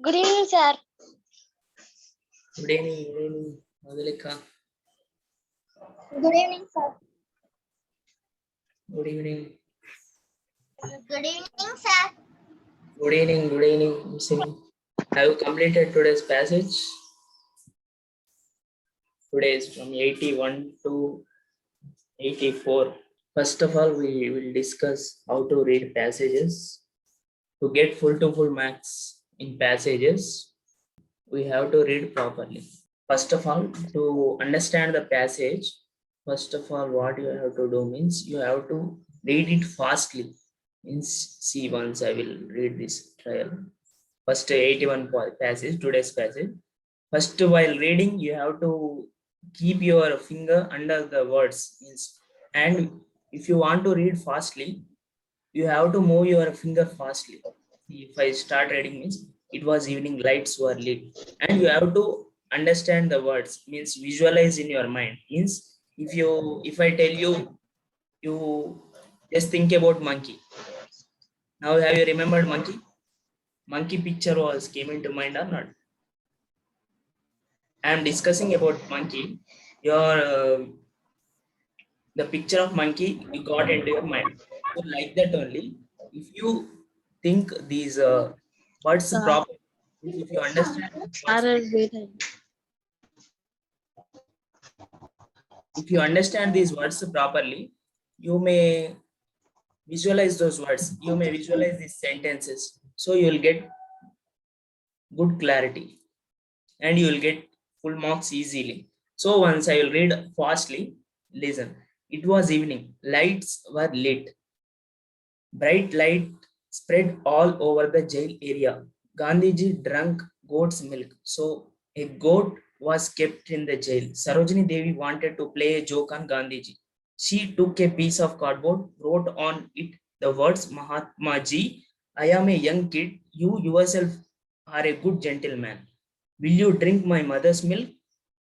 Good evening, sir. Good evening, Madhulika. Good evening, sir. Good evening. Good evening, sir. Good evening, Sim. Have you completed today's passage? Today is from 81 to 84. First of all, we will discuss how to read passages. To get full to full marks in passages, we have to read properly. First of all, to understand the passage, first of all, what you have to do means you have to read it fastly. Means, see, once I will read this trial. First 81 passage, today's passage. First, while reading, you have to keep your finger under the words. Means, and if you want to read fastly, you have to move your finger fastly. If I start reading means it was evening, lights were lit, and you have to understand the words. Means visualize in your mind. Means if I tell you, you just think about monkey. Now have you remembered monkey? Monkey picture was came into mind or not? I am discussing about monkey. Your the picture of monkey you got into your mind. So like that only, if you think these words Sir. properly, if you understand these Sir words, is waiting. if you understand these words properly, you may visualize those words. You may visualize these sentences. So you will get good clarity and you will get full marks easily. So once I will read fastly, listen. It was evening. Lights were lit. Bright light spread all over the jail area. Gandhiji drank goat's milk. So a goat was kept in the jail. Sarojini Devi wanted to play a joke on Gandhiji. She took a piece of cardboard, wrote on it the words Mahatma Ji, I am a young kid. You yourself are a good gentleman. Will you drink my mother's milk?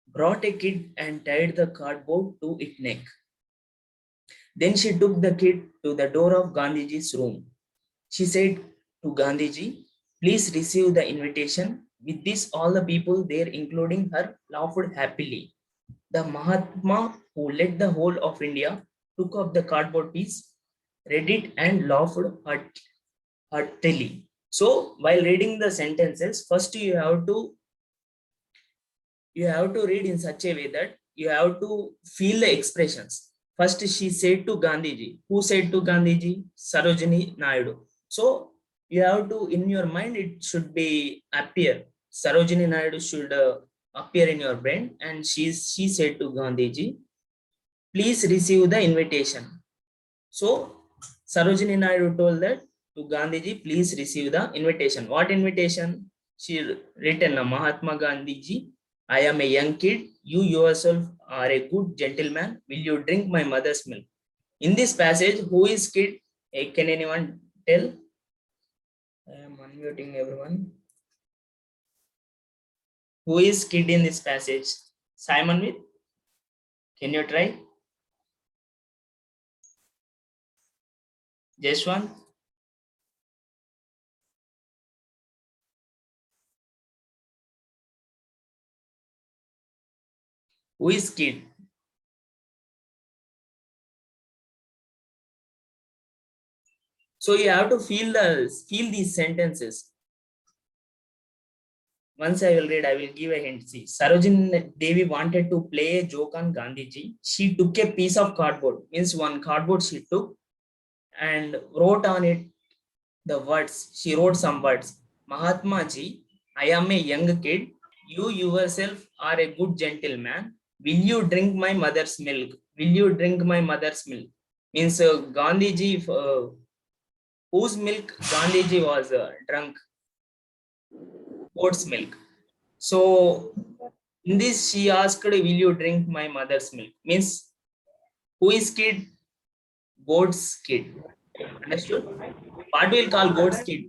Brought a kid and tied the cardboard to its neck. Then she took the kid to the door of Gandhiji's room. She said to Gandhiji, please receive the invitation. With this, all the people there, including her, laughed happily. The Mahatma, who led the whole of India, took up the cardboard piece, read it, and laughed heartily. So, while reading the sentences, first you have to read in such a way that you have to feel the expressions. First, she said to Gandhiji. Who said to Gandhiji? Sarojini Naidu. So you have to, in your mind, it should be appear. Sarojini Naidu should appear in your brain, and she said to Gandhiji, please receive the invitation. So Sarojini Naidu told that to Gandhiji, please receive the invitation. What invitation? She written Mahatma Gandhiji, I am a young kid. You yourself are a good gentleman. Will you drink my mother's milk? In this passage, who is kid? Can anyone tell? I am unmuting everyone. Who is kid in this passage? Simon with? Can you try? Jeshwant? Who is kid? So you have to feel these sentences. Once I will read, I will give a hint. See, Sarojini Devi wanted to play a joke on Gandhiji. She took a piece of cardboard, means one cardboard she took, and wrote on it the words. She wrote some words. Mahatma Ji, I am a young kid. You yourself are a good gentleman. Will you drink my mother's milk? Will you drink my mother's milk? Means Gandhiji, whose milk Gandhiji was drunk? Goat's milk. So in this, she asked, will you drink my mother's milk? Means, who is kid? Goat's kid. Understood? What we'll call goat's kid?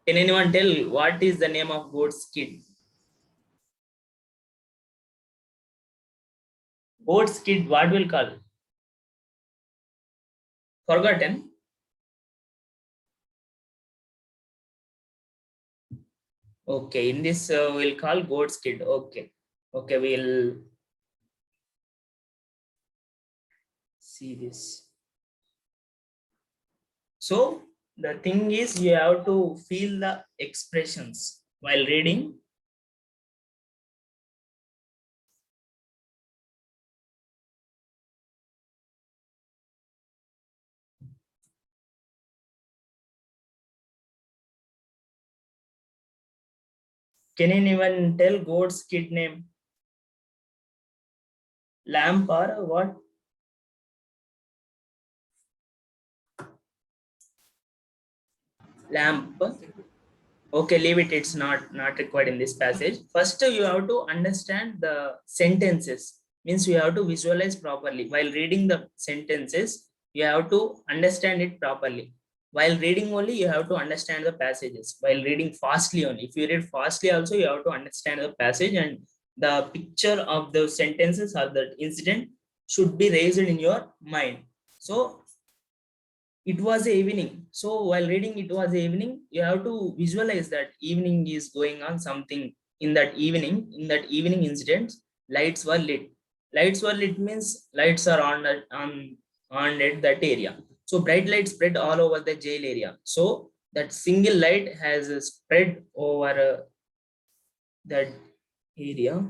Can anyone tell what is the name of goat's kid? Goat's kid, what will call? Forgotten? Okay, in this we'll call goat's kid. Okay, okay, we'll see this. So the thing is, you have to feel the expressions while reading. Can anyone tell goat's kid name? Lamp or what? Lamp. Okay, leave it. It's not required in this passage. First, you have to understand the sentences. Means you have to visualize properly while reading the sentences. You have to understand it properly. While reading only, you have to understand the passages. While reading fastly only, if you read fastly, also you have to understand the passage, and the picture of those sentences or the incident should be raised in your mind. So it was evening, so while reading it was evening, you have to visualize that evening is going on something. In that evening incident, lights were lit means lights are on at that area. So bright light spread all over the jail area, so that single light has spread over that area.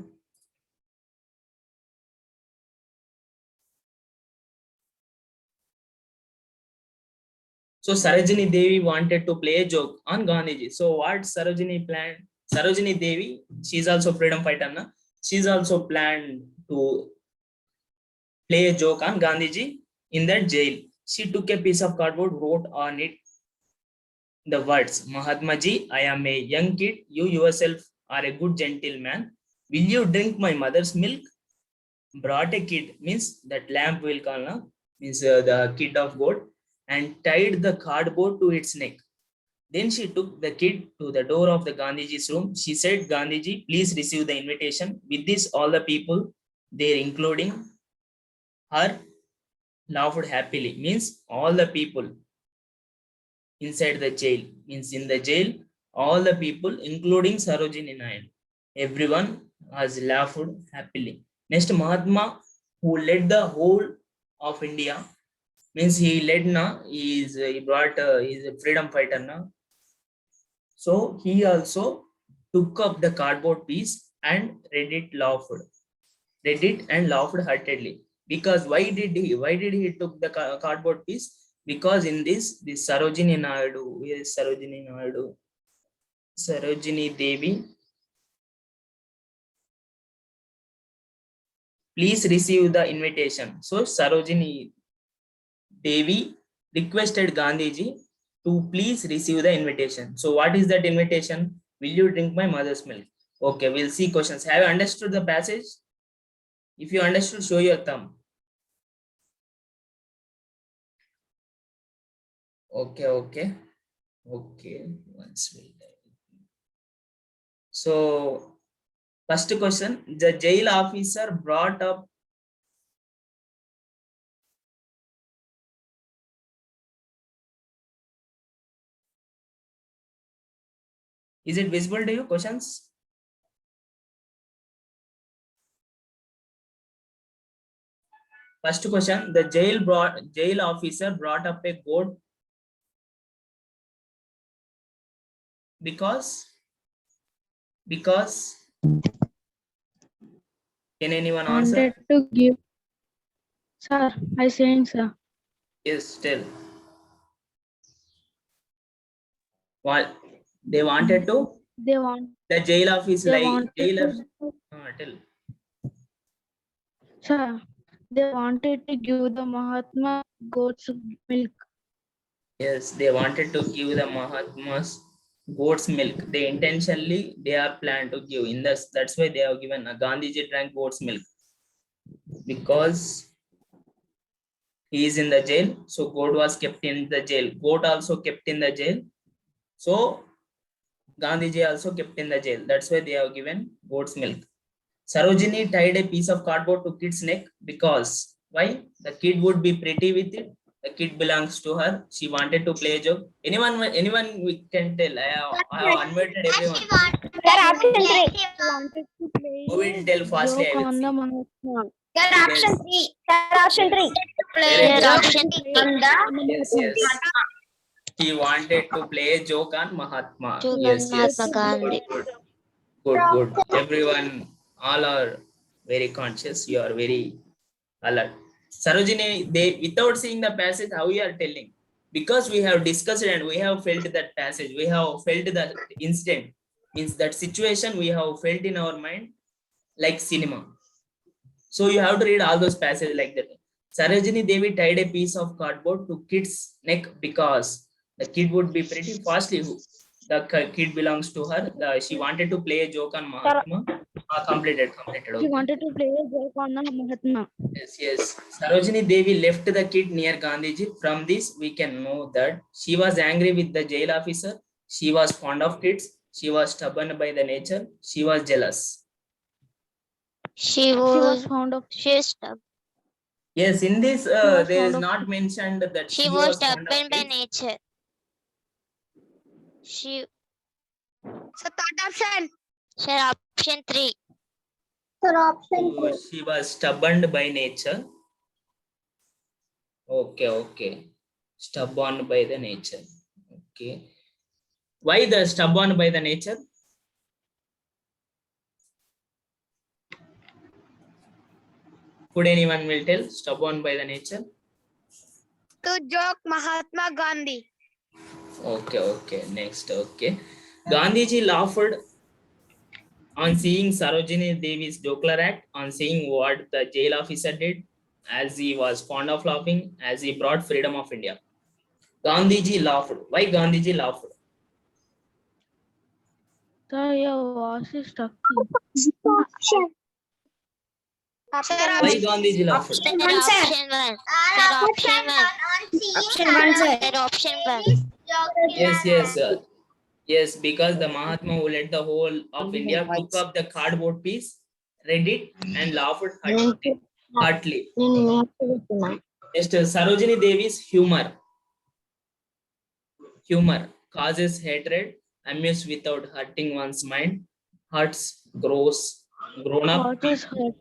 So Sarojini Devi wanted to play a joke on Gandhiji. So what Sarojini planned? Sarojini Devi, she's also freedom fighter, na? She's also planned to play a joke on Gandhiji in that jail. She took a piece of cardboard, wrote on it the words, Mahatma Ji, I am a young kid. You yourself are a good gentleman. Will you drink my mother's milk? Brought a kid, means that lamp will call, na? Means the kid of goat, and tied the cardboard to its neck. Then she took the kid to the door of the Gandhiji's room. She said, Gandhiji, please receive the invitation. With this, all the people there, including her, laughed happily. Means all the people inside the jail. Means in the jail, all the people, including Sarojini Naidu, everyone has laughed happily. Next, Mahatma, who led the whole of India, means he led na, he brought he's a freedom fighter na. So he also took up the cardboard piece and read it and laughed heartedly. Because why did he took the cardboard piece? Because in this Sarojini Naidu, where is Sarojini Naidu? Sarojini Devi, please receive the invitation. So Sarojini Devi requested Gandhiji to please receive the invitation. So what is that invitation? Will you drink my mother's milk? Okay, we'll see questions. Have you understood the passage? If you understood, show your thumb. Okay. Once we'll So first question, the jail officer brought up. Is it visible to you? Questions? First question, the jail officer brought up a goat because can anyone answer? Wanted to give. Sir, I saying, sir. Yes, tell. What they wanted to? They want. The jail office They like wanted jailer. to. Tell. Sir, they wanted to give the Mahatma goat's milk. Yes, they wanted to give the Mahatma's goat's milk. They are planned to give. In this, that's why they have given. Gandhiji drank goat's milk because he is in the jail. So goat was kept in the jail. Goat also kept in the jail. So Gandhiji also kept in the jail. That's why they have given goat's milk. Sarojini tied a piece of cardboard to kid's neck because why? The kid would be pretty with it. The kid belongs to her. She wanted to play a joke. Anyone we can tell. I have unmuted everyone. She wanted Sir, option to play. three. Wanted to play Who will tell fastly? I joke will on the see. Mahatma. Sir, option Yes. three. Sir, option three. Very Play good. joke Option on the Yes, yes. He wanted to play a joke on Mahatma. Joke on Yes, yes. Mahatma Gandhi. Good, good, good, good. Everyone, all are very conscious. You are very alert. Sarojini, they without seeing the passage, how you are telling? Because we have discussed and we have felt that passage. We have felt that incident. Means that situation we have felt in our mind like cinema. So you have to read all those passages like that. Sarojini Devi tied a piece of cardboard to kid's neck because the kid would be pretty fastly. The kid belongs to her. She wanted to play a joke on Mahatma. Completed. She Okay. wanted to play a joke on the Mahatma. Yes. Sarojini Devi left the kid near Gandhiji. From this, we can know that she was angry with the jail officer. She was fond of kids. She was stubborn by the nature. She was jealous. She She was was fond of. stubborn. Yes, in this, was there is fond of not mentioned that She she was was fond of stubborn by kids. nature. She So third option. Sir, option 3. Sir, option So she was stubborn by nature. Okay. Stubborn by the nature. Okay. Why the stubborn by the nature? Could anyone will tell? Stubborn by the nature. To joke Mahatma Gandhi. Okay. Next. Okay. Gandhiji laughed on seeing Sarojini Devi's jocular act, on seeing what the jail officer did, as he was fond of laughing, as he brought freedom of India. Gandhiji laughed. Why Gandhiji laughed? Sir, your voice is stuck. Option. Why Gandhiji laughed? Sir, option 1. Sir, option 1. Option one, sir. Sir, option 1. Yes, because the Mahatma who led the whole of India took up the cardboard piece, read it, and laughed heartily. Next, Sarojini Devi's humor. Humor causes hatred, amuse without hurting one's mind, hurts, grown up, What is her?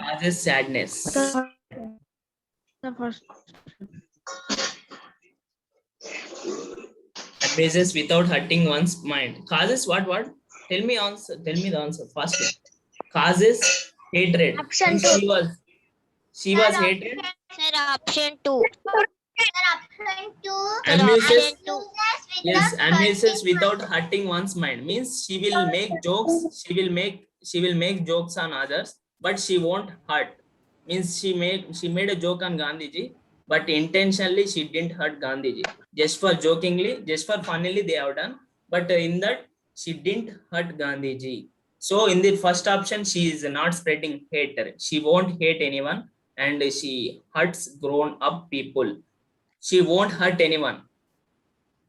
causes sadness. The first. Amuses without hurting one's mind. Causes what? Tell me the answer firstly. Causes hatred. Option Means she was hatred. Sir, option 2. Amuses. Two. Yes, amuses without hurting one's mind. Means she will make jokes. She will make jokes on others, but she won't hurt. Means she made a joke on Gandhiji, but intentionally she didn't hurt Gandhiji. Just for jokingly, just for funnily they have done. But in that she didn't hurt Gandhiji. So in the first option, she is not spreading hatred. She won't hate anyone, and she hurts grown up people. She won't hurt anyone.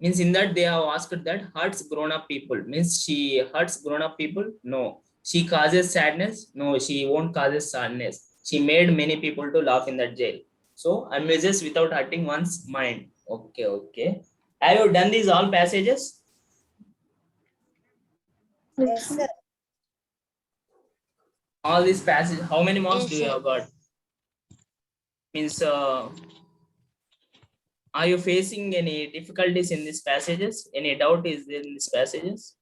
Means in that they have asked that hurts grown up people. Means she hurts grown up people? No. She causes sadness? No, she won't cause sadness. She made many people to laugh in that jail. So amuses without hurting one's mind. Okay. Have you done these all passages? Yes, sir. All these passages, how many marks Yes, do you sir. have got? Means are you facing any difficulties in these passages? Any doubt is there in these passages?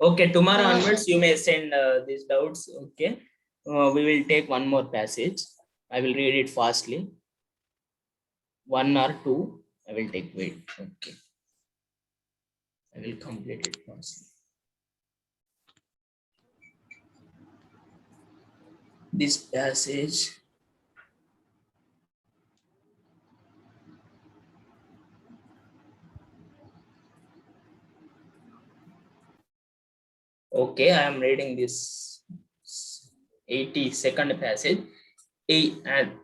Okay, tomorrow No, onwards sir. you may send these doubts. Okay, we will take one more passage. I will read it fastly. 1 or 2. I will take. Wait. Okay. I will complete it fastly. This passage. Okay, I am reading this 82nd passage.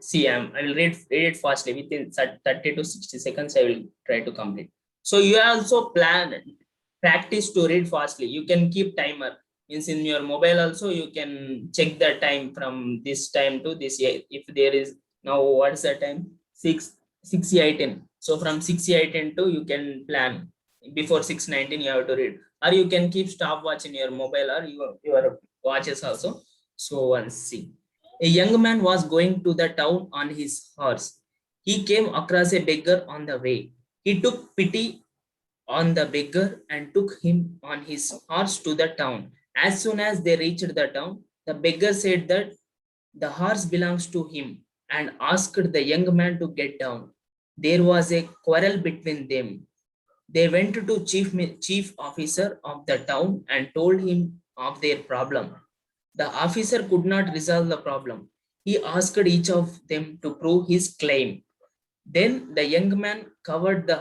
See, I will read it fastly. Within 30 to 60 seconds, I will try to complete. So you also practice to read fastly. You can keep timer. Means in your mobile also, you can check the time from this time to this. If there is now, what's the time? 6:18. So from 6:10 you can plan. Before 6:19 you have to read, or you can keep stopwatch in your mobile or your watches also. So once see, a young man was going to the town on his horse. He came across a beggar on the way. He took pity on the beggar and took him on his horse to the town. As soon as they reached the town, the beggar said that the horse belongs to him and asked the young man to get down. There was a quarrel between them. They went to chief officer of the town and told him of their problem. The officer could not resolve the problem. He asked each of them to prove his claim. Then the young man covered the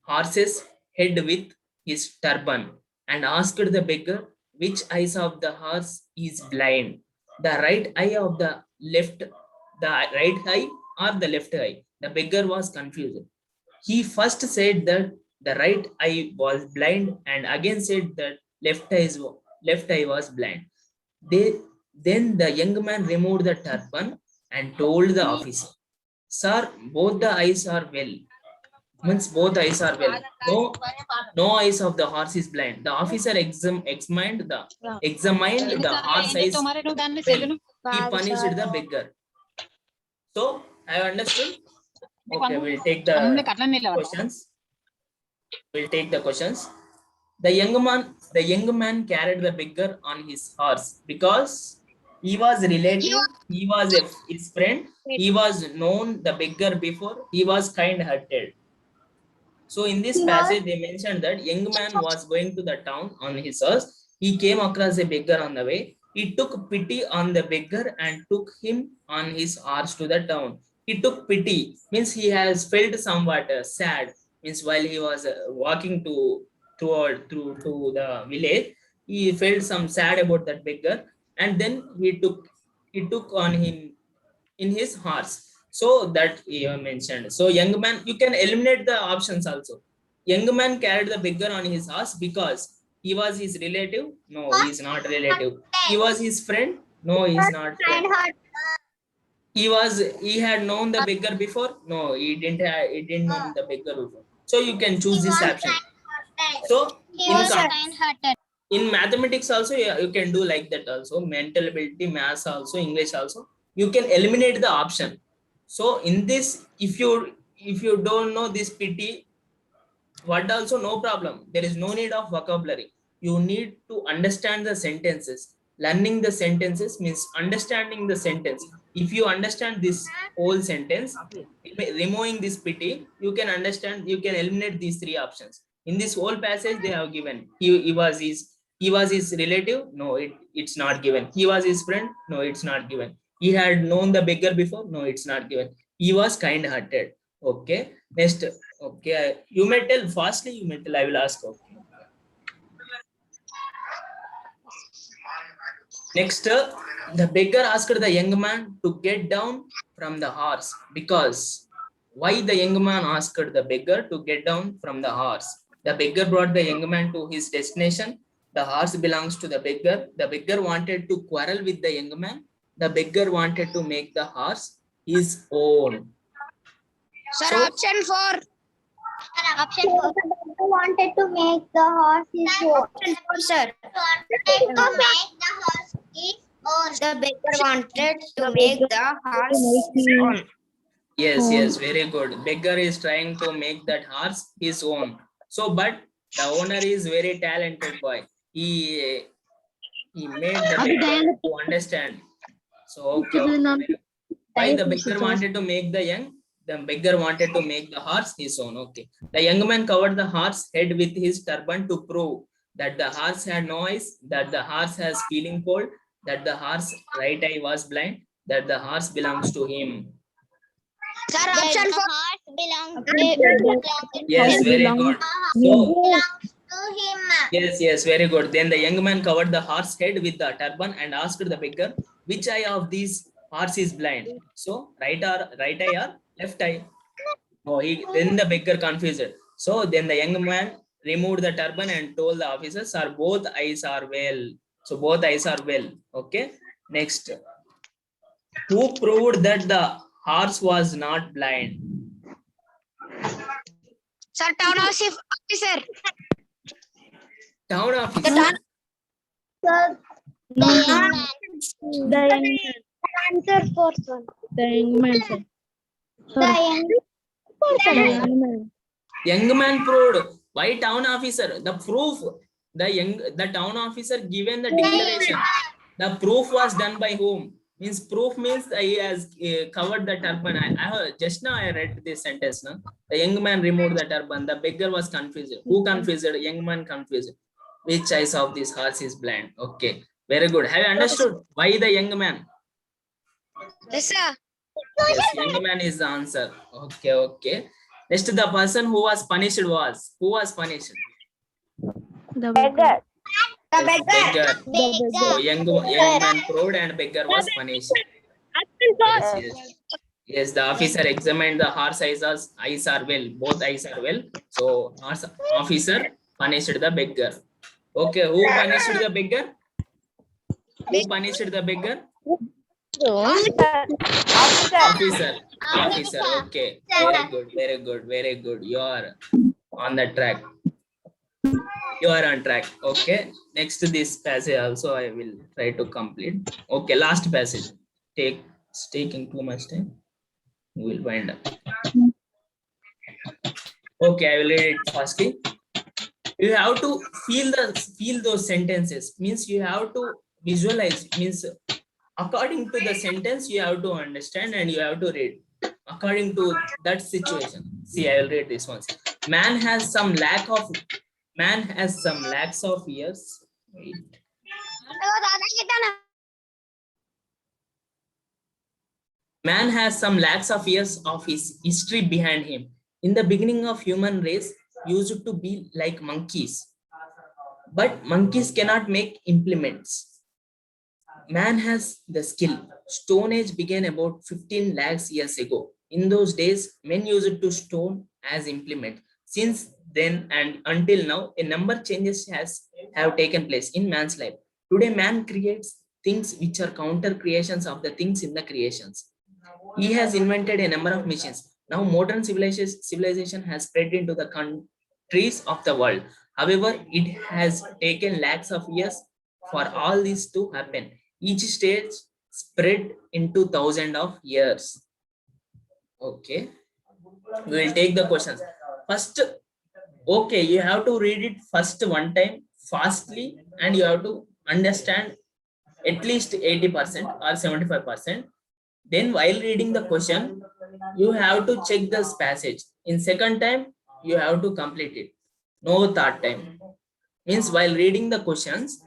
horse's head with his turban and asked the beggar which eyes of the horse is blind, the right eye of the right eye or the left eye. The beggar was confused. He first said that the right eye was blind and again said that left eye was blind. Then the young man removed the turban and told the officer, "Sir, both the eyes are well." Means both eyes are well. No eyes of the horse is blind. The officer examined the horse eyes well. He punished the beggar. So I have understood. Okay, we'll take the questions. We'll take the questions. The young man carried the beggar on his horse because he was relative, he was his friend, he was known the beggar before, he was kind-hearted. So in this passage, they mentioned that young man was going to the town on his horse. He came across a beggar on the way. He took pity on the beggar and took him on his horse to the town. He took pity, means he has felt somewhat sad, means while he was walking through to the village, he felt some sad about that beggar, and then he took on him in his horse. So that you mentioned. So young man, you can eliminate the options also. Young man carried the beggar on his horse because he was his relative. No, he is not relative. He was his friend. No, he is not friend. He had known the beggar before. No, he didn't know the beggar before. So you can choose this option. So in mathematics also, yeah, you can do like that also. Mental ability, maths also, English also. You can eliminate the option. So in this, if you don't know this pity, what also, no problem. There is no need of vocabulary. You need to understand the sentences. Learning the sentences means understanding the sentence. If you understand this whole sentence, removing this pity, you can understand, you can eliminate these three options. In this whole passage, they have given he was his relative. No, it's not given. He was his friend. No, it's not given. He had known the beggar before. No, it's not given. He was kind-hearted. Okay. Next. Okay. You may tell fastly. You may tell. I will ask. Okay. Next, the beggar asked the young man to get down from the horse because why the young man asked the beggar to get down from the horse? The beggar brought the young man to his destination. The horse belongs to the beggar. The beggar wanted to quarrel with the young man. The beggar wanted to make the horse his own. Sir, So- option 4. Option 4. Wanted to make the horse his own. Option 4, sir. The beggar wanted to make the horse his own. Yes, very good. Beggar is trying to make that horse his own. So, but the owner is very talented boy. He made the beggar to understand. So, okay. Why the beggar wanted to make the beggar wanted to make the horse his own. Okay. The young man covered the horse head with his turban to prove that the horse had no eyes, that the horse has feeling cold, that the horse right eye was blind, that the horse belongs to him. Sir, option 4. Yes, very good. So, To him. yes, very good. Then the young man covered the horse head with the turban and asked the beggar, which eye of these horse is blind? So, right eye or left eye? Oh, then the beggar confused. So then the young man removed the turban and told the officers, "Sir, both eyes are well." So both eyes are well. Okay. Next, who proved that the horse was not blind? Sir, town officer. Town officer. Sir, No, young man. the young man. answer person. The young man, sir. The Sorry, young the person. young man. Young man proved. Why town officer? The proof. The town officer given the declaration. The proof was done by whom? Means proof means he has covered the turban. I heard, just now I read this sentence. No? The young man removed the turban. The beggar was confused. Who confused? Young man confused. Which eyes of this horse is blind? Okay, very good. Have you understood why the young man? Yes, sir. Yes, young man is the answer. Okay, okay. Next, the person who was punished was who was punished? The beggar. The Yes, beggar. beggar. So young man proved and beggar was punished. Yes, yes. Yes, the officer examined the horse eyes are well. Both eyes are well. So officer punished the beggar. Okay, who punished the beggar? Who punished the beggar? Officer. Officer. Okay. Very good. Very good. Very good. You are on the track. You are on track. Okay. Next to this passage also I will try to complete. Okay. Last passage. It's taking too much time. We will wind up. Okay. I will read it firstly. You have to feel those sentences. Means you have to visualize. Means according to the sentence you have to understand and you have to read according to that situation. See, I will read this one. Man has some lacks of years. Wait. Man has some lakhs of years of his history behind him. In the beginning of human race used to be like monkeys, but monkeys cannot make implements. Man has the skill. Stone Age began about 15 lakhs years ago. In those days, men used to stone as implement. Since then and until now, a number of changes have taken place in man's life. Today, man creates things which are counter creations of the things in the creations. He has invented a number of machines. Now, modern civilization has spread into the countries of the world. However, it has taken lakhs of years for all this to happen. Each stage spread into thousands of years. Okay, we will take the questions. First, okay, you have to read it first one time fastly and you have to understand at least 80% or 75%. Then while reading the question, you have to check this passage. In second time, you have to complete it. No third time. Means while reading the questions,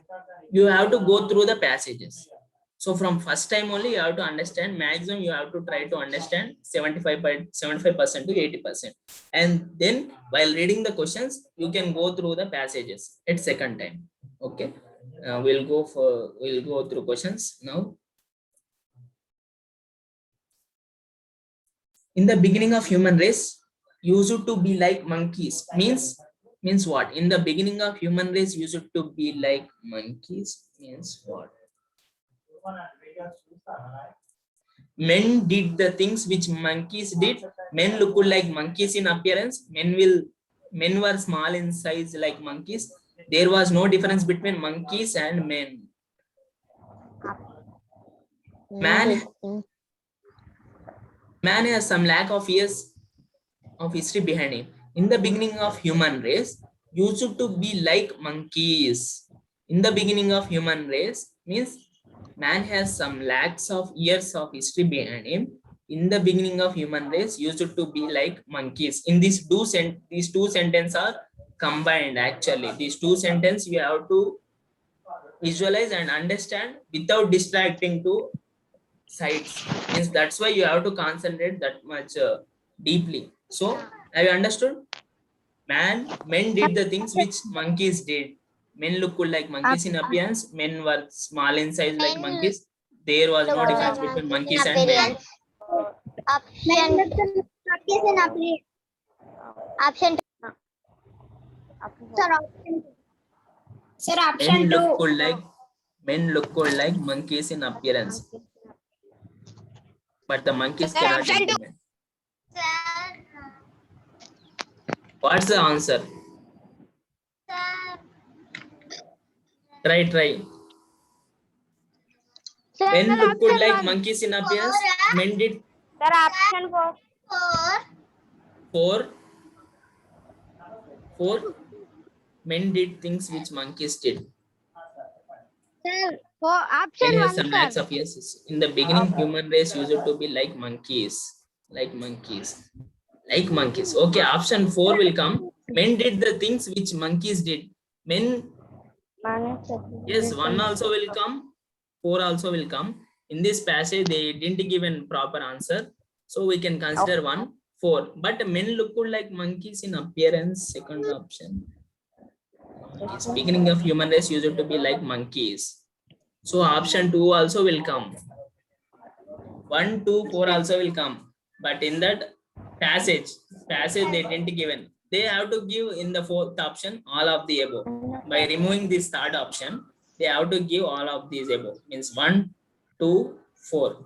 you have to go through the passages. So from first time only, you have to understand maximum, you have to try to understand 75% to 80%. And then while reading the questions, you can go through the passages at second time. Okay. We'll go through questions now. In the beginning of human race, used to be like monkeys. Means what? In the beginning of human race, used to be like monkeys. Means what? Men did the things which monkeys did. Men looked like monkeys in appearance. Men were small in size like monkeys. There was no difference between monkeys and men. Man has some lack of years of history behind him. In the beginning of human race, used to be like monkeys. In the beginning of human race means man has some lakhs of years of history behind him. In the beginning of human race used to be like monkeys. In these two sentences are combined actually. These two sentences you have to visualize and understand without distracting to sides. Means that's why you have to concentrate that much deeply. So have you understood? Men did the things which monkeys did. Men looked like monkeys in appearance. Men were small in size like monkeys. There was no difference between monkeys and men. Option. Sir, option 2. Men looked like monkeys in appearance. But the monkeys Sir, cannot option 2. implement. What's the answer? Try. Men looked like monkeys in appearance. Men did Sir, option 4. four. Men did things which monkeys did. Sir, option Men have 1, some lakhs of years. In the beginning, human race used to be like monkeys. Like monkeys. Okay, option 4 will come. Men did the things which monkeys did. Men, yes, 1 also will come. 4 also will come. In this passage, they didn't give a proper answer. So we can consider 1, 4. But men looked like monkeys in appearance. Second option. Monkeys. Beginning of human race used to be like monkeys. So option 2 also will come. 1, 2, 4 also will come. But in that passage they didn't given. They have to give in the 4th option all of the above. By removing this 3rd option, they have to give all of these above. Means 1, 2, 4.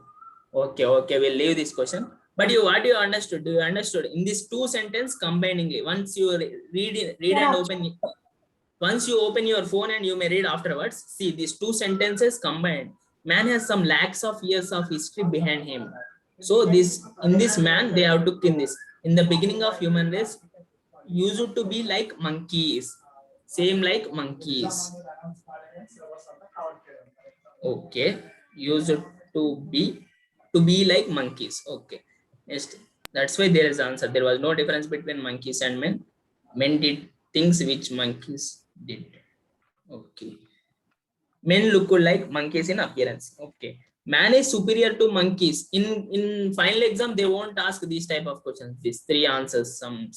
Okay, we'll leave this question. But what you understood? You understood in this 2 sentence combiningly. Once you read and open. Once you open your phone and you may read afterwards, see these 2 sentences combined. Man has some lakhs of years of history behind him. So in this man, they have took in this. In the beginning of human race, used to be like monkeys. Same like monkeys. Okay. Used to be like monkeys. Okay. Next. That's why there is answer. There was no difference between monkeys and men. Men did things which monkeys did. Okay. Men look like monkeys in appearance. Okay. Man is superior to monkeys. In final exam, they won't ask these type of questions. These 3 answers, some.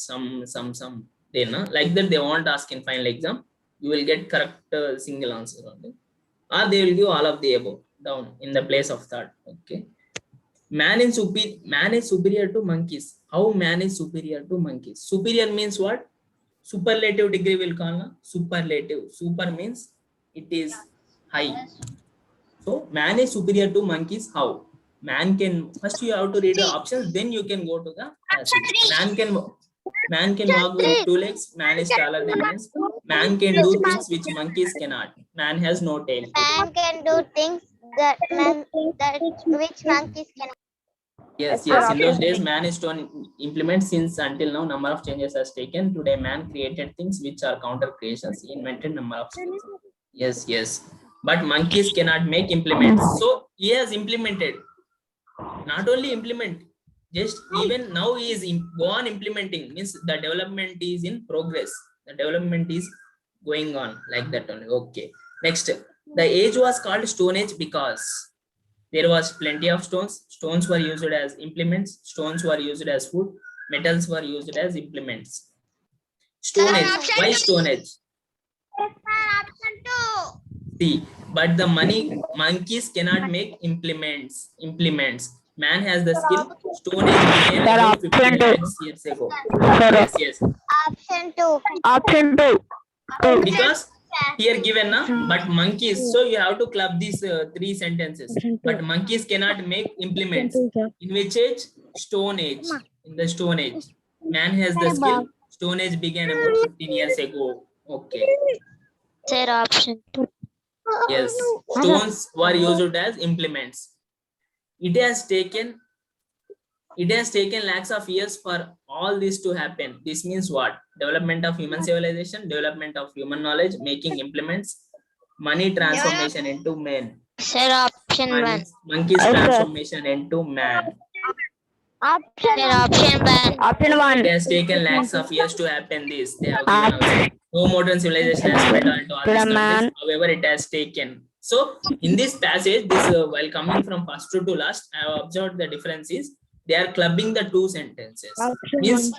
They know like that. They won't ask in final exam. You will get correct single answer only, or they will give all of the above down in the place of third. Okay. Man is superior to monkeys. How man is superior to monkeys? Superior means what? Superlative degree will call. Superlative. Super means it is high. So man is superior to monkeys. How? Man can, first you have to read the options, then you can go to the passage. Man can walk with 2 legs. Man is taller than men. Man can do things which monkeys cannot. Man has no tail. Man can do things that which monkeys cannot. Yes. In those days, man is to implement. Since until now, number of changes has taken. Today, man created things which are counter creations. He invented number of things. Yes. But monkeys cannot make implements. So he has implemented. Not only implement, just even now he is go on implementing. Means the development is in progress. The development is going on like that only. Okay. Next, the age was called Stone Age because there was plenty of stones. Stones were used as implements. Stones were used as food. Metals were used as implements. Stone Age. Why Stone Age? Option 2. See, but the monkeys cannot make implements. Man has the skill. Stone Age began about 15 lakhs years ago. Yes. Option 2. Because here given but monkeys, so you have to club these 3 sentences. But monkeys cannot make implements. In which age? Stone Age. In the Stone Age, man has the skill. Stone Age began about 15 years ago. Okay. Sir, option 2. Yes, stones were used as implements. It has taken lakhs of years for all this to happen. This means what? Development of human civilization, development of human knowledge, making implements, money transformation into man. Sir, option 1. Monkeys transformation into man. Option 1. It has taken lakhs of years to happen this. They have given also. No modern civilization has been done to all these countries. However, it has taken. So, in this passage, while coming from first to last, I have observed the difference is they are clubbing the 2 sentences. Means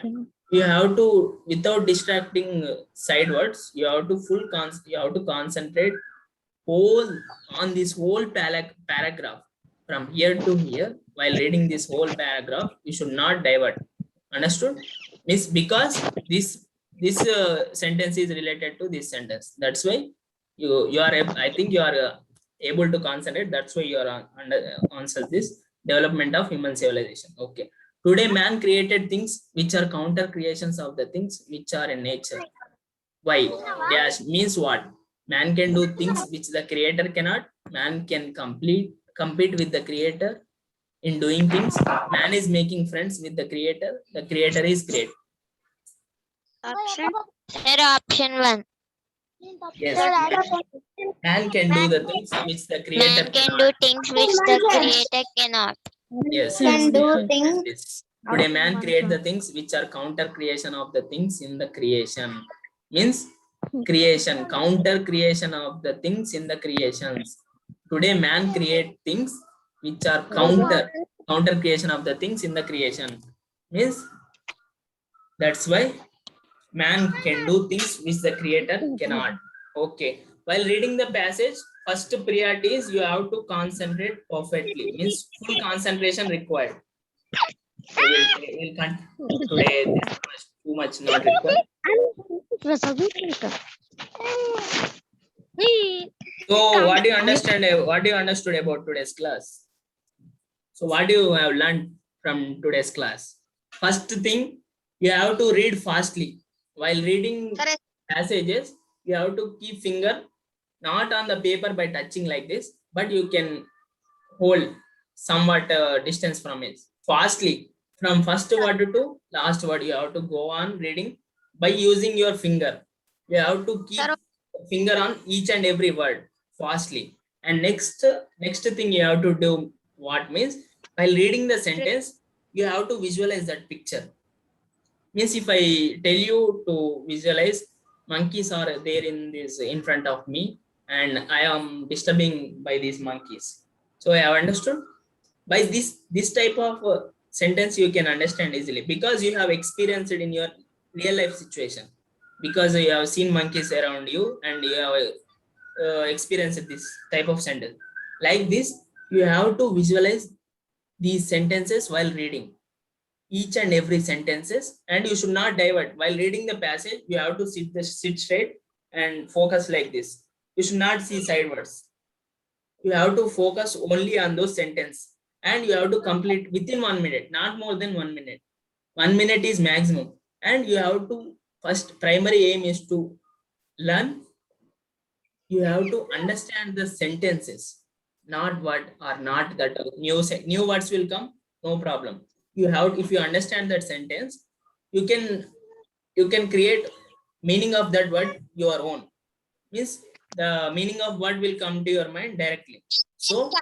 you have to, without distracting sidewards, you have to concentrate on this whole paragraph from here to here. While reading this whole paragraph, you should not divert. Understood? Means because this sentence is related to this sentence. That's why you are. I think you are able to concentrate. That's why you are answer this development of human civilization. Okay. Today man created things which are counter creations of the things which are in nature. Why? Dash means what? Man can do things which the creator cannot. Man can compete with the creator in doing things. Man is making friends with the creator. The creator is great. Option. Sir, option 1. Yes. Man can do the things which the creator Man can cannot. do things which the creator cannot. Yes. Can do yes, things. yes. Today man create the things which are counter creation of the things in the creation. Means creation, counter creation of the things in the creations. Today man create things which are counter creation of the things in the creation. Means that's why man can do things which the creator cannot. Okay. While reading the passage, first priority is you have to concentrate perfectly. Means full concentration required. So we'll continue today. This too much not required. So what do you understand? What do you understood about today's class? So what do you have learned from today's class? First thing, you have to read fastly. While reading Correct. passages, you have to keep finger not on the paper by touching like this, but you can hold somewhat distance from it. Fastly, from first word to last word, you have to go on reading by using your finger. You have to keep finger on each and every word fastly. And next thing you have to do what means while reading the sentence, you have to visualize that picture. Means if I tell you to visualize monkeys are there in front of me and I am disturbing by these monkeys. So I have understood. By this type of sentence you can understand easily because you have experienced it in your real life situation, because you have seen monkeys around you and you have experienced this type of sentence. Like this, you have to visualize these sentences while reading each and every sentences, and you should not divert while reading the passage. You have to sit straight and focus like this. You should not see sideways. You have to focus only on those sentences, and you have to complete within 1 minute, not more than 1 minute. 1 minute is maximum, and you have to first primary aim is to learn. You have to understand the sentences, not what or not that new words will come, no problem. You have, if you understand that sentence, you can create meaning of that word your own. Means the meaning of word will come to your mind directly. So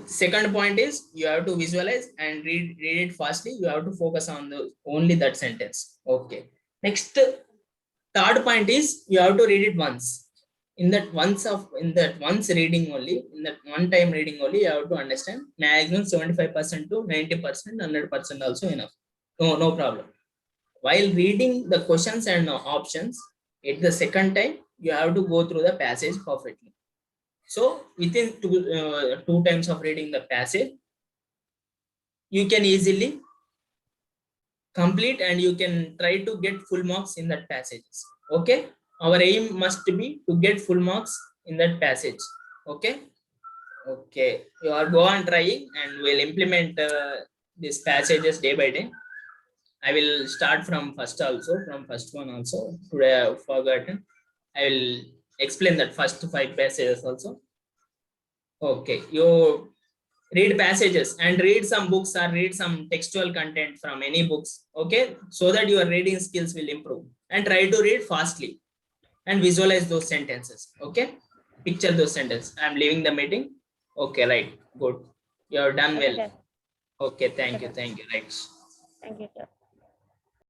second point is you have to visualize and read it fastly. You have to focus on the only that sentence. Okay. Next, third point is you have to read it once. In that once reading only, in that one time reading only, you have to understand maximum 75% to 90%, 100% also enough. No problem. While reading the questions and options, at the second time, you have to go through the passage perfectly. So within two times of reading the passage, you can easily complete and you can try to get full marks in that passages. Okay. Our aim must be to get full marks in that passage. Okay. Okay. You are go on trying and we'll implement these passages day by day. I will start from first one also. Today I have forgotten. I will explain that first 5 passages also. Okay. You read passages and read some books or read some textual content from any books. Okay. So that your reading skills will improve, and try to read fastly and visualize those sentences. Okay. Picture those sentences. I'm leaving the meeting. Okay. Right. Good. You have done well. Okay. Thank you. Right. Thank you, sir.